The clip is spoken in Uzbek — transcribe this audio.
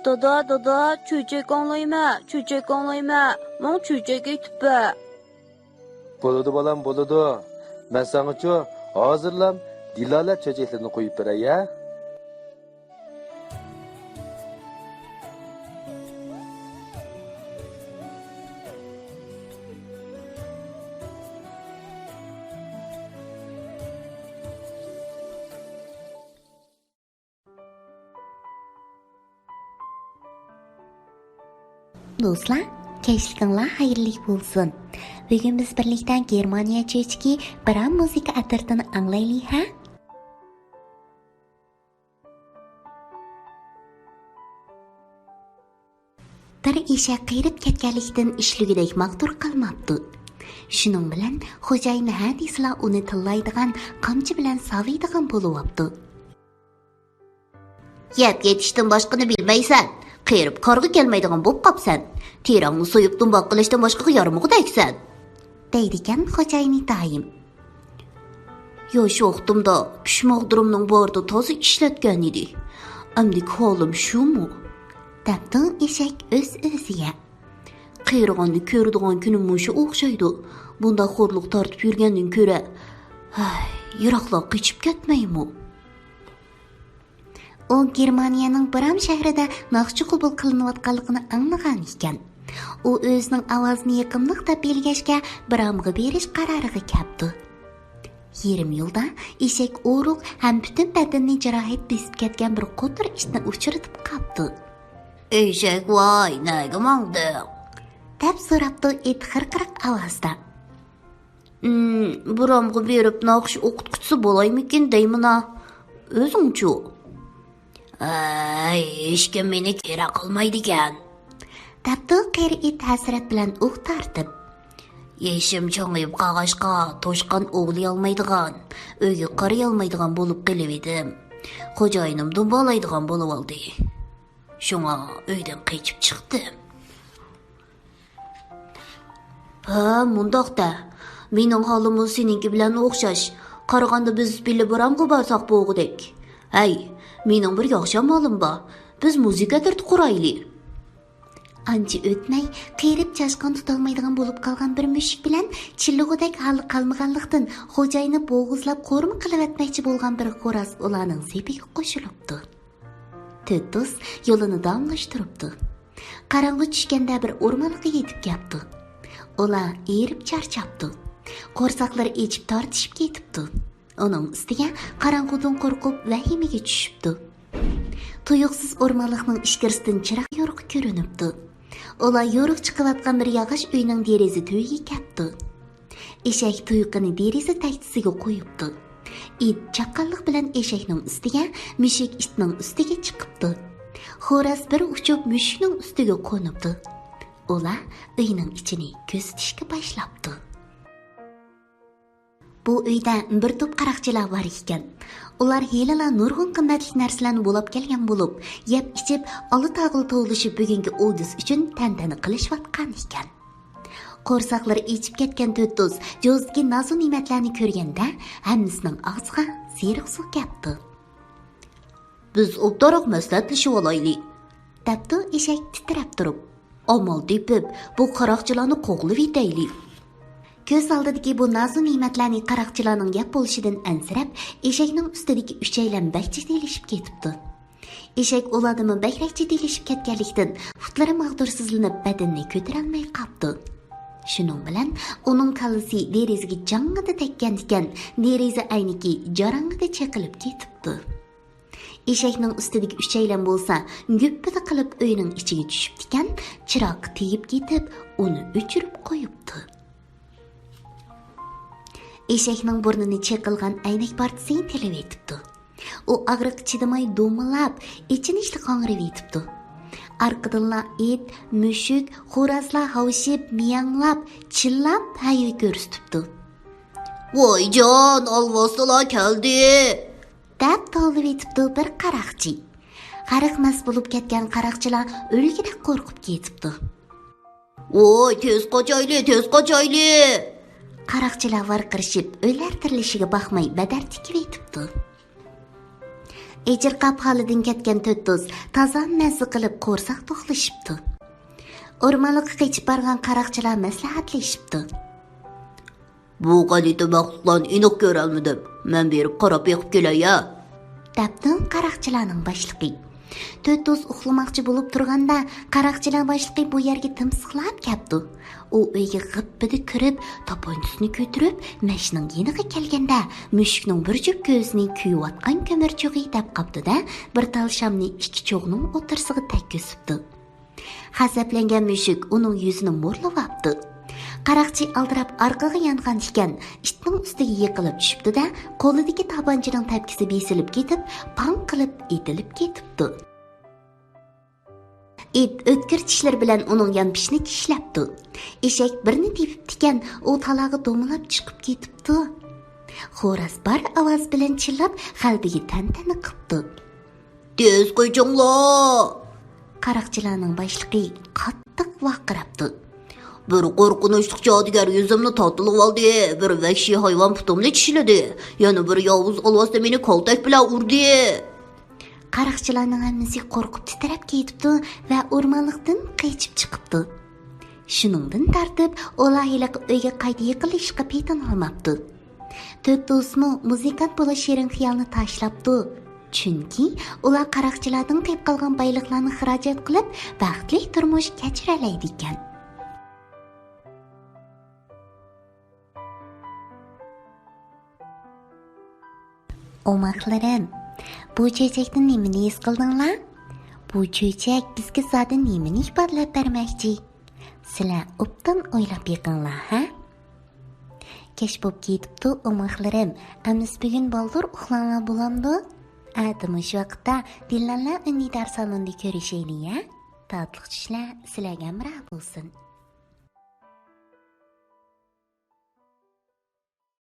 Dada, çöçek anlayma. Mon çöçek etip. Boludu balam, boludu. Ben sana hazırlam, Dilala çöçeklerini koyup beray ya. Do'stlar, kechliginglar xayrli bo'lsin. Bugun biz birlikdan Germaniya chechki biram musiqa atirtini anglaylik ha? Bir eshak qiyirib ketganlikdan ishligidek maqtur qilmabdi. Shuning bilan xo'jayini hadislar uni tillaydigan qamchi bilan saviydigan bo'lyapti. Yeb yetishdan boshqani bilmaysan. Qiyirib qarg'i kelmaydigan bo'lib qopsan. Terangni so'yib dumboq qilishdan boshqaga yaramug'daysan. Deydigan xo'jayini doim. Yosh vaqtimda pishmoqdirimning borida toza ishlatgan edi. Amdi holim shumu? Dabdi eshak o'z-o'ziga. Qiyirg'onni ko'radigan kunim mushu o'xshaydi. Bunda xo'rliq tortib yurgandan ko'ra, yiroqroq qochib ketmaymi? O Germaniyaning biram shahrida naqshi qabul qilinayotganligini anglagan ekan. U o'zining ovozini yaqinliq deb belgashga biramga berish qaroriga keldi. Yarim yo'lda eshak o'ruq ham butun badanni jarohat besib ketgan bir qo'tir ishni uchratib qoldi. Eshak voy, nega mangdi? deb so'rabdi it xirqiriq ovozda. Biramga berib naqsh o'qituvchisi bo'laymikin deymina. O'zingchu hech kim meni kerak qilmaydigan. Dabdi qari it hasrat bilan o'q tortib. Yeshim cho'ngib qag'ashqa to'shqan o'g'li olmaydigan, uyga qariy olmaydigan bo'lib qilib edim. Xo'jayinim dumbalaydigan bo'lib oldi. Shunga uydan qochib chiqdim. Mundoqda. Mening holim seninki bilan o'xshash. Qaraganda biz bilib biramga borsak bo'g'idek. Mening bir yaxshi amolim bor. Biz musiqa tirti quraylik. Ancha o'tmay, qiyirib chashqon tutolmaydigan bo'lib qolgan bir mushuk bilan chillig'idek hali qolmaganlikdan xo'jayini bo'g'izlab qo'rim qilib etmoqchi bo'lgan bir xo'roz ularning sepiga qo'shilibdi. To'tos yo'lini davomlashtiribdi. Qarong'i tushganda bir o'rmonga yetib kelibdi. Ular erib charchabdi. Qo'rsoqlari echib tortishib ketibdi. Onun ustiga qarong'idan qo'rqib vahimaga tushibdi. Tuyuqsiz o'rmonlikning ichkarisidan chiroq yo'riq ko'rinibdi. Ular yo'riq chiqayotgan bir yog'och uyning deraza tuyiga kelibdi. Eshak tuyuqini deraza tagchisiga qo'yibdi. It chaqqonlik bilan eshakning ustiga, mushuk itning ustiga chiqibdi. Xo'roz bir uchib mushukning ustiga qo'nibdi. Ular uyning ichini kuzatishga boshlabdi. Bu uyda bir to'p qaroqchilar bor ekan. Ular helalar nurg'un qimmatli narsalarni bo'lib kelgan bo'lib, yeb ichib, oldi-tag'il tovlashib bugungi o'diz uchun tantana qilishayotgan ekan. Qo'rsoqlari ichib ketgan to'tos jo'zdagi nozu ne'matlarni ko'rganda hammasining og'ziga siyriq suv keldi. Biz o'bdaroq maslahatlashib olaylik, dabdi eshak titrab turib. Amal depib, bu qaroqchilarni qo'g'lib yetaylik. Ko'z oldidagi bu nozu ne'matlarni qaroqchilarning gap bo'lishidan ansirab, eshakning ustidagi uchaylan bakchi delishib ketibdi. Eshak uladimi bakrakchi delishib ketganlikdan futlari mag'dursizlanib badanni ko'tara olmay qoldi. Shuning bilan uning kallasi derazaga jang'ida tekkan ekan, deraza ayniki jarang'ida chaqilib ketibdi. Eshakning ustidagi uchaylan bo'lsa, guppida qilib uyning ichiga tushib ekan, chiroq tegib ketib, uni o'chirib qo'yibdi. Eshakning burnini chaqilgan aynak partisini tilib etibdi. U og'riq chidamay do'milab, ichinishli qong'irib etibdi. Arqadanla it, mushuk, xo'rozlar havshib, miyanglab, chillab hayva ko'rsatibdi. "Voy jon, olvostolar keldi!" deb tolib etibdi bir qaroqchi. Qariqmas bo'lib ketgan qaroqchilar o'lgidek qo'rqib ketibdi. "Voy, tez qochayli!" Qaroqchilar varqirishib, o'ylar tirilishiga baxmay badar tikib etibdi. Ejirqab holidan ketgan to'ttiz toza mazza qilib qo'rsoq to'qlashibdi. O'rmonlikqa qechib borgan qaroqchilar maslahatlashibdi. Bu qalita baxtlan iniq ko'rolmadim. Men berib qarab yiqib kelay-ya. Dabdi qaroqchilarning boshlig'i. To'ttiz uxlamoqchi bo'lib turganda qaroqchilar boshlig'i bu yerga timsiqlab keldi. U uyga g'ippida kirib, toponchisini ko'tarib, mashning yeniga kelganda mushukning bir jup ko'zini kuyayotgan ko'mirchug'i deb qopdi-da, bir tal shamni ikki cho'g'ning o'tirsig'i takkizibdi. G'azablangan mushuk uning yuzini mo'rlavabdi. Qaroqchi aldirab orqaga yongan ekan, itning ustiga yiqilib tushibdi-da, qo'lidagi tabanchining tapkisi besilib ketib, pang qilib etilib ketibdi. It o'tkir tishlar bilan uning yonpishini tishlabdi. Eshak birni tepibdi-kan, u talog'i do'milab chiqib ketibdi. Xo'roz bar ovoz bilan chillab, qalbiga tantana qilibdi. "Tez qo'yinglar!" Qaroqchilarning boshlig'i qattiq vaqirabdi. "Bir qo'rqinchli jodugar yuzimni totilib oldi, bir vahshiy hayvon putumni tishladi, yana bir yovuz olvosda meni qo'ltak bilan urdi." Qaroqchilarning hammasi qo'rqib titrab ketibdi va o'rmonlikdan qechib chiqibdi. Shuningdan tartib ular uyga qayta yiqilishga petin olmabdi. To'ttizmi muzikant bo'lish shirin xiyolni tashlabdi. Chunki ular qaroqchilardan qilib qolgan boyliqlarni xarajat qilib, baxtli turmush kechiralaydi ekan. O'maqlarim, bu cho'chakdan nimani his qildinglar? Bu cho'chak bizga zodi nimani ifodalab bermoqchi? Sizlar obdan o'ylab yiqinglar, ha? Kech bo'lib ketibdi, o'maqlarim. Amiz bugun baldur uxlanglar bo'lamdi? Atimish vaqtda Dillanlar unidar salonda ko'rishaylik, ha? Tatliq tushlar sizlarga amroq bo'lsin.